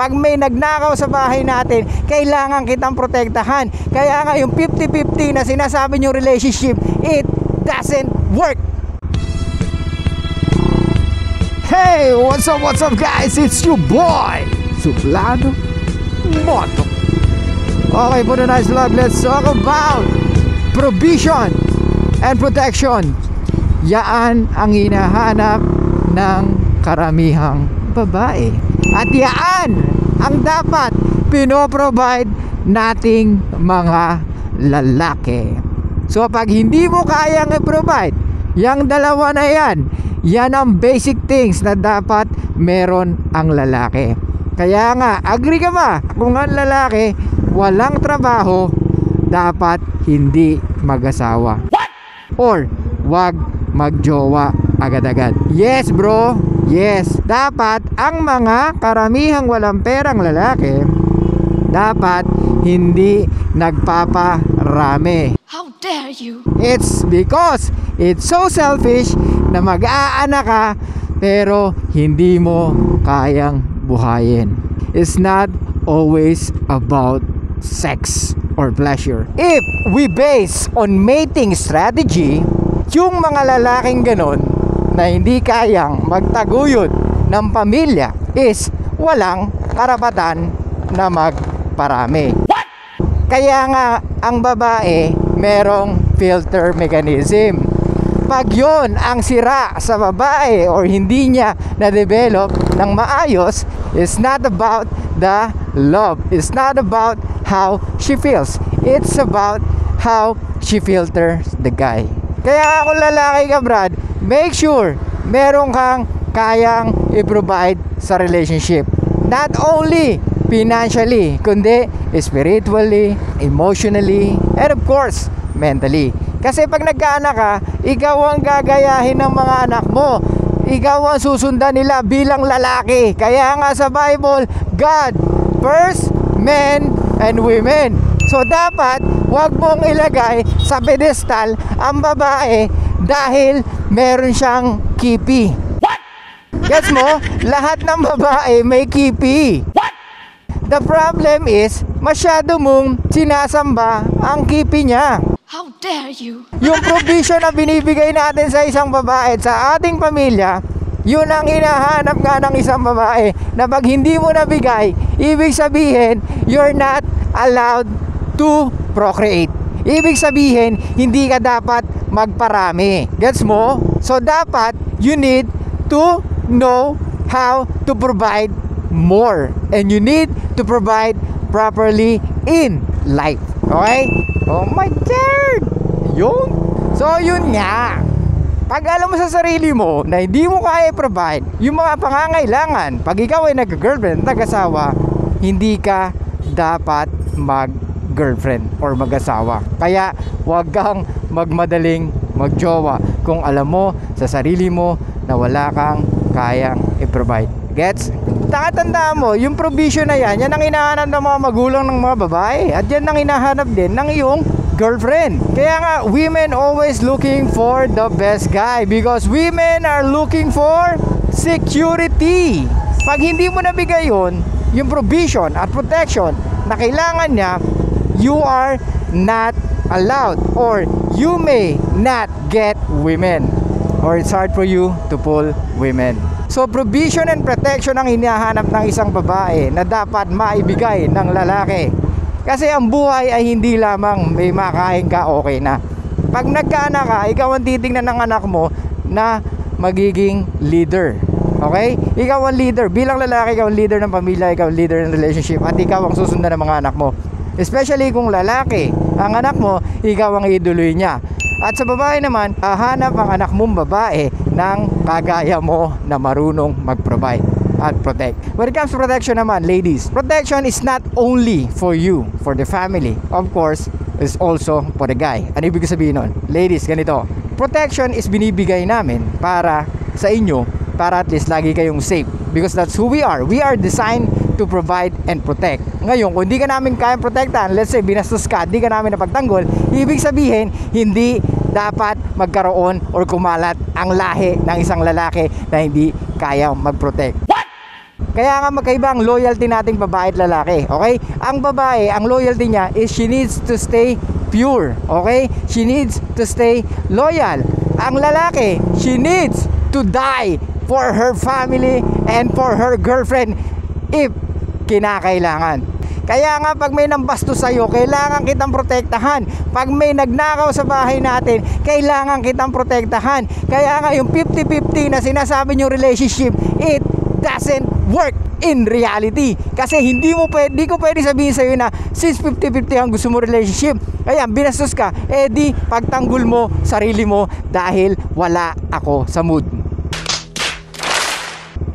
Pag may nagnakaw sa bahay natin, kailangan kitang protektahan. Kaya nga yung 50-50 na sinasabi yung relationship, it doesn't work. Hey, what's up guys? It's your boy, Suplado Moto. Okay, for tonight's vlog, let's talk about provision and protection. Yaan ang hinahanap ng karamihang babae. At yaan ang dapat pinoprovide nating mga lalaki. So pag hindi mo kayang i-provide yang dalawa na yan ang basic things na dapat meron ang lalaki. Kaya nga, agree ka ba? Kung ang lalaki walang trabaho, dapat hindi mag-asawa. What? Or wag magjowa agad-agad. Yes bro, yes. Dapat ang mga karamihang walang perang lalaki dapat hindi nagpaparami. How dare you? It's because it's so selfish na mag-aanak ka pero hindi mo kayang buhayin. It's not always about sex or pleasure. If we base on mating strategy, yung mga lalaking ganon na hindi kayang magtaguyod ng pamilya is walang karapatan na magparami. What? Kaya nga ang babae merong filter mechanism. Pag yun ang sira sa babae or hindi niya na-develop ng maayos, it's not about the love. It's not about how she feels. It's about how she filters the guy. Kaya kung lalaki ka, Brad, make sure meron kang kayang i-provide sa relationship. Not only financially, kundi spiritually, emotionally, and of course, mentally. Kasi pag nagkaanak ka, ikaw ang gagayahin ng mga anak mo. Ikaw ang susundan nila bilang lalaki. Kaya nga sa Bible, God first, men and women. So dapat, wag mong ilagay sa pedestal ang babae dahil meron siyang kipi. What? Gets mo? Lahat ng babae may kipi. What? The problem is, masyado mong sinasamba ang kipi niya. How dare you? Yung provision na binibigay natin sa isang babae at sa ating pamilya, yun ang hinahanap nga ng isang babae na pag hindi mo nabigay, ibig sabihin, you're not allowed to procreate. Ibig sabihin, hindi ka dapat magparami. Gets mo? So dapat, you need to know how to provide more. And you need to provide properly in life. Okay? Oh my God! Yun. So yun nga. Pag alam mo sa sarili mo na hindi mo kaya i-provide yung mga pangangailangan, pag ikaw ay nag-girlfriend, nag-asawa, hindi ka dapat mag-girlfriend or mag-asawa. Kaya huwag kang magmadaling magjowa kung alam mo sa sarili mo na wala kang kayang i-provide. Gets? Tatandaan mo, yung provision na yan ang hinahanap ng mga magulang ng mga babae. At yan ang hinahanap din ng iyong girlfriend. Kaya nga, women always looking for the best guy because women are looking for security. Pag hindi mo nabigay yun, yung provision at protection na kailangan niya, you are not allowed or you may not get women or it's hard for you to pull women. So provision and protection ang hinahanap ng isang babae na dapat maibigay ng lalaki. Kasi ang buhay ay hindi lamang may makain ka, okay na. Pag nagkaanak ka, ikaw ang titingnan ng anak mo na magiging leader. Okay? Ikaw ang leader. Bilang lalaki, ikaw ang leader ng pamilya, ikaw ang leader ng relationship, at ikaw ang susundan ng mga anak mo. Especially kung lalaki ang anak mo, ikaw ang idoloy niya. At sa babae naman, hahanap ang anak mong babae ng kagaya mo na marunong mag-provide at protect. When it comes to protection naman, ladies, protection is not only for you, for the family. Of course, it's also for the guy. Ano ibig sabihin nun? Ladies, ganito. Protection is binibigay namin para sa inyo, para at least lagi kayong safe. Because that's who we are. We are designed to provide and protect. Ngayon, kung hindi ka namin kayang protektahan, let's say binastos ka, hindi ka namin napagtanggol, ibig sabihin, hindi dapat magkaroon or kumalat ang lahi ng isang lalaki na hindi kayang mag-protect. What? Kaya nga magkaiba ang loyalty nating babae at lalaki. Okay? Ang babae, ang loyalty niya is she needs to stay pure. Okay? She needs to stay loyal. Ang lalaki, she needs to die for her family and for her girlfriend if kinakailangan. Kaya nga pag may nambastos sa'yo, kailangan kitang protektahan. Pag may nagnakaw sa bahay natin, kailangan kitang protektahan. Kaya nga yung 50-50 na sinasabi nyo relationship, it doesn't work in reality. Kasi hindi ko pwede sabihin sa'yo na since 50-50 ang gusto mo relationship, kaya binastos ka, di pagtanggol mo sarili mo dahil wala ako sa mood.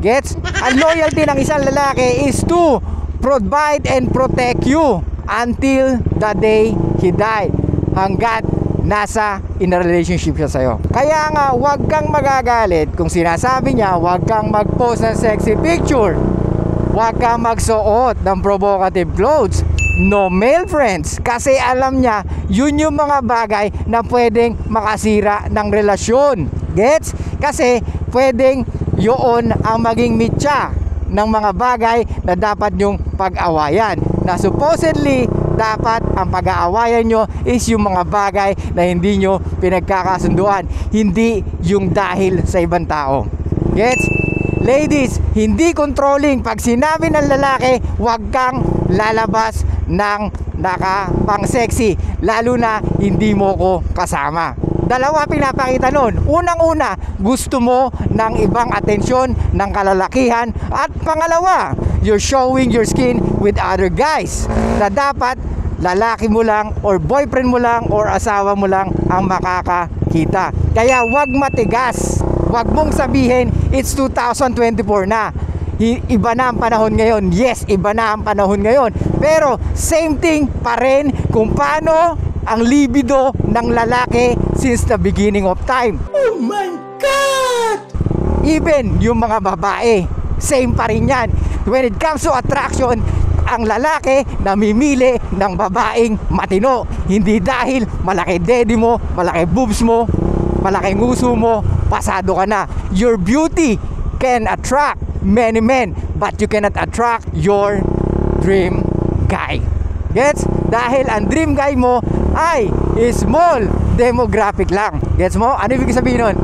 Gets? Ang loyalty ng isang lalaki is to provide and protect you until the day he died, hanggat nasa in a relationship siya sa'yo. Kaya nga huwag kang magagalit kung sinasabi niya huwag kang mag-post ng sexy picture, huwag kang magsuot ng provocative clothes, no male friends, kasi alam niya yun yung mga bagay na pwedeng makasira ng relasyon. Gets? Kasi pwedeng yun ang maging mitya ng mga bagay na dapat nyong pag-awayan, na supposedly dapat ang pag-aawayan nyo is yung mga bagay na hindi nyo pinagkakasunduan, hindi yung dahil sa ibang tao. Gets? Ladies, hindi controlling. Pag sinabi ng lalaki huwag kang lalabas ng nakapang sexy, lalo na hindi mo ko kasama. Dalawa pinapakita nun. Unang-una, gusto mo ng ibang atensyon ng kalalakihan. At pangalawa, you're showing your skin with other guys na dapat lalaki mo lang or boyfriend mo lang or asawa mo lang ang makakakita. Kaya wag matigas. Wag mong sabihin it's 2024 na. Iba na ang panahon ngayon. Yes, iba na ang panahon ngayon. Pero same thing pa rin kung paano ang libido ng lalaki since the beginning of time. Oh my God! Even yung mga babae, same pa rin yan. When it comes to attraction, ang lalaki namimili ng babaeng matino. Hindi dahil malaki daddy mo, malaki boobs mo, malaki nguso mo, pasado ka na. Your beauty can attract many men, but you cannot attract your dream guy. Gets? Dahil ang dream guy mo ay small demographic lang. Gets mo? Ano ibig sabihin nun?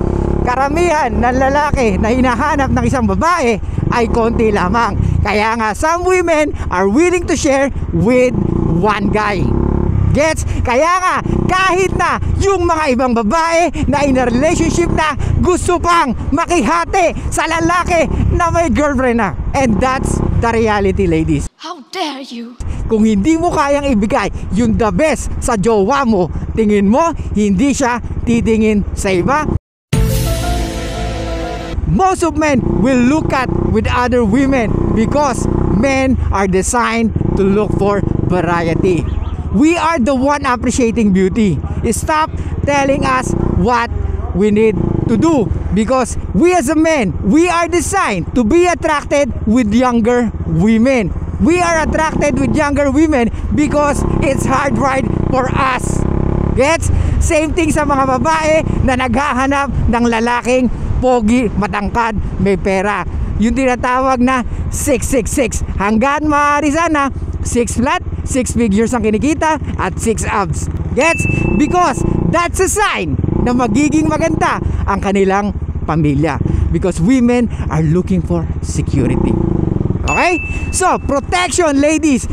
Karamihan ng lalaki na hinahanap ng isang babae ay konti lamang. Kaya nga some women are willing to share with one guy. Gets? Kaya nga kahit na yung mga ibang babae na in a relationship na gusto pang makihati sa lalaki na may girlfriend na. And that's the reality, ladies. How dare you? Kung hindi mo kayang ibigay yung the best sa jowa mo, tingin mo hindi siya titingin sa iba? Most of men will look at with other women because men are designed to look for variety. We are the one appreciating beauty. Stop telling us what we need to do, because we as a men, we are designed to be attracted with younger women. We are attracted with younger women because it's hard right for us. Gets? Same thing sa mga babae na naghahanap ng lalaking pogi, matangkad, may pera. Yung tinatawag na 666. Hanggang maaari sana 6 flat, 6 figures ang kinikita at 6 abs. Gets? Because that's a sign na magiging maganda ang kanilang pamilya. Because women are looking for security. Okay? So, protection, ladies.